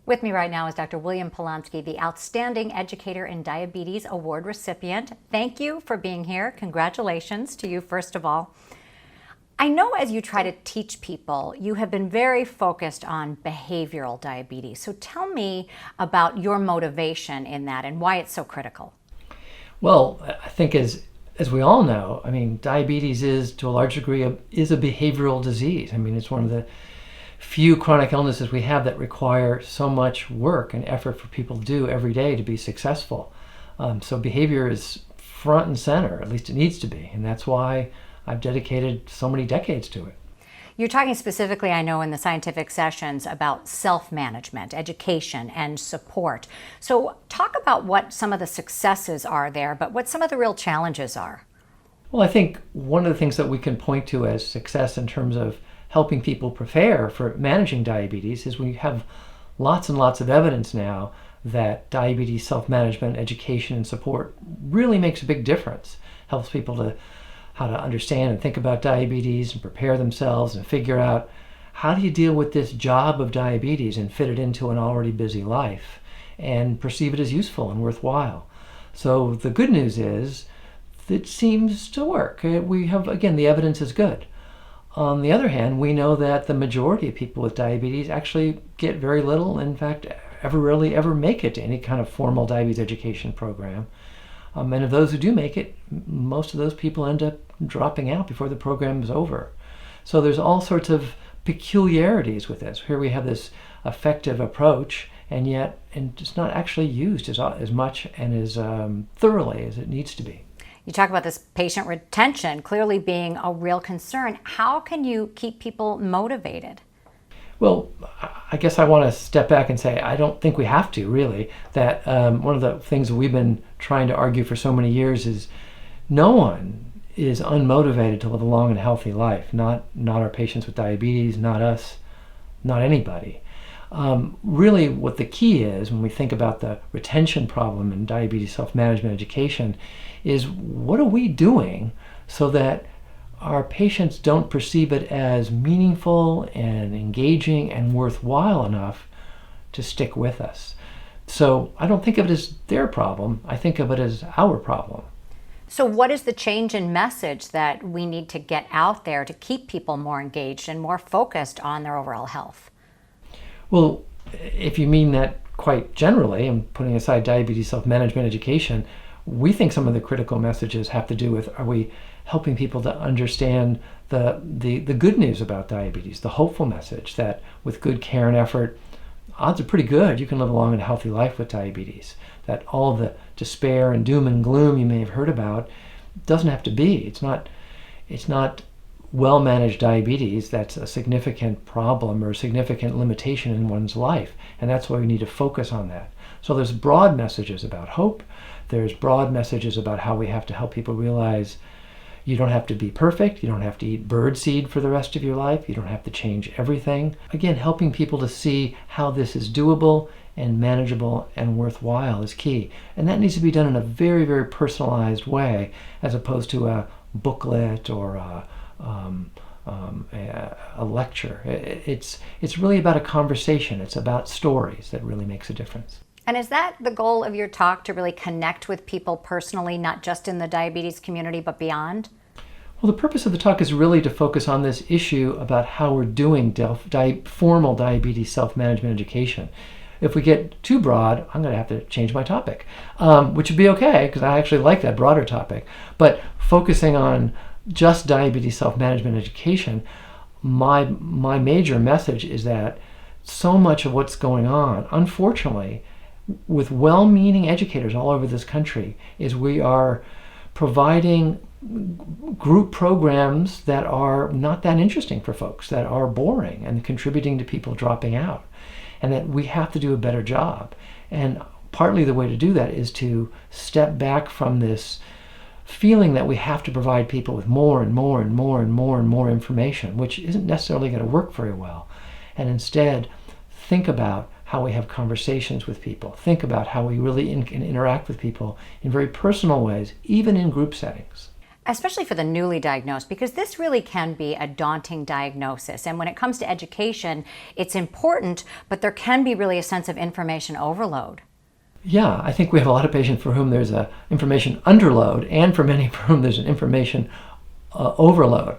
With me right now is Dr. William Polonsky, the Outstanding Educator in Diabetes Award recipient. Thank you for being here. Congratulations to you, first of all. I know as you try to teach people, you have been very focused on behavioral diabetes. So tell me about your motivation in that and why it's so critical. Well, I think as we all know, diabetes is, to a large degree, is a behavioral disease. It's one of the few chronic illnesses we have that require so much work and effort for people to do every day to be successful. So behavior is front and center, at least it needs to be, and that's why I've dedicated so many decades to it. You're talking specifically, I know, in the scientific sessions about self-management, education, and support. So talk about what some of the successes are there, but what some of the real challenges are. Well, I think one of the things that we can point to as success in terms of helping people prepare for managing diabetes is we have lots and lots of evidence now that diabetes self-management, education, and support really makes a big difference. Helps people to how to understand and think about diabetes and prepare themselves and figure out how do you deal with this job of diabetes and fit it into an already busy life and perceive it as useful and worthwhile. So the good news is it seems to work. We have, again, the evidence is good. On the other hand, we know that the majority of people with diabetes actually get very little, in fact, rarely ever make it to any kind of formal diabetes education program. And of those who do make it, most of those people end up dropping out before the program is over. So there's all sorts of peculiarities with this. Here we have this effective approach, and yet it's not actually used as much and as thoroughly as it needs to be. You talk about this patient retention clearly being a real concern. How can you keep people motivated? Well, I guess I want to step back and say I don't think we have to, really. That one of the things we've been trying to argue for so many years is no one is unmotivated to live a long and healthy life. Not our patients with diabetes, not us, not anybody. Really what the key is when we think about the retention problem in diabetes self-management education is what are we doing so that our patients don't perceive it as meaningful and engaging and worthwhile enough to stick with us. So I don't think of it as their problem, I think of it as our problem. So what is the change in message that we need to get out there to keep people more engaged and more focused on their overall health? Well, if you mean that quite generally, and putting aside diabetes self-management education, we think some of the critical messages have to do with, are we helping people to understand the good news about diabetes, the hopeful message that with good care and effort, odds are pretty good you can live a long and healthy life with diabetes, that all the despair and doom and gloom you may have heard about doesn't have to be. It's not well-managed diabetes that's a significant problem or a significant limitation in one's life, and that's why we need to focus on that. So there's broad messages about hope, there's broad messages about how we have to help people realize you don't have to be perfect, you don't have to eat birdseed for the rest of your life, you don't have to change everything. Again, helping people to see how this is doable and manageable and worthwhile is key. And that needs to be done in a very, very personalized way as opposed to a booklet or a lecture. It's really about a conversation. It's about stories that really makes a difference. And is that the goal of your talk, to really connect with people personally, not just in the diabetes community, but beyond? Well, the purpose of the talk is really to focus on this issue about how we're doing formal diabetes self-management education. If we get too broad, I'm going to have to change my topic, which would be okay, because I actually like that broader topic. But focusing on just diabetes self-management education, my major message is that so much of what's going on, unfortunately, with well-meaning educators all over this country, is we are providing group programs that are not that interesting for folks, that are boring and contributing to people dropping out, and that we have to do a better job. And partly the way to do that is to step back from this feeling that we have to provide people with more and more and more and more and more information, which isn't necessarily going to work very well, and instead think about how we have conversations with people, think about how we really can interact with people in very personal ways, even in group settings. especially for the newly diagnosed, because this really can be a daunting diagnosis. And when it comes to education, it's important, but there can be really a sense of information overload. Yeah, I think we have a lot of patients for whom there's a information underload, and for many for whom there's an information overload,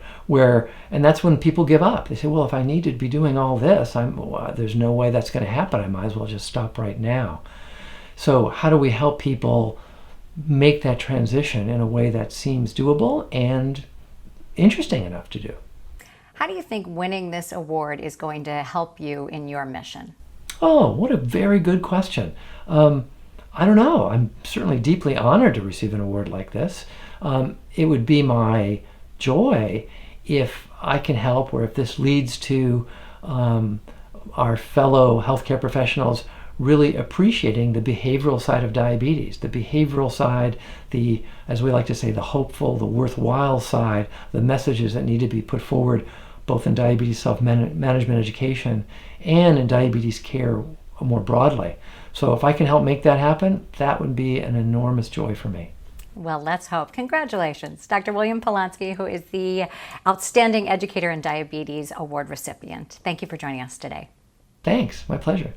and that's when people give up. They say, well, if I need to be doing all this, there's no way that's going to happen. I might as well just stop right now. So how do we help people make that transition in a way that seems doable and interesting enough to do? How do you think winning this award is going to help you in your mission? Oh, what a very good question. I don't know. I'm certainly deeply honored to receive an award like this. It would be my joy if I can help, or if this leads to our fellow healthcare professionals really appreciating the behavioral side of diabetes, the behavioral side, as we like to say, the hopeful, the worthwhile side, the messages that need to be put forward both in diabetes self-management education and in diabetes care more broadly. So if I can help make that happen, that would be an enormous joy for me. Well, let's hope. Congratulations, Dr. William Polonsky, who is the Outstanding Educator in Diabetes Award recipient. Thank you for joining us today. Thanks. My pleasure.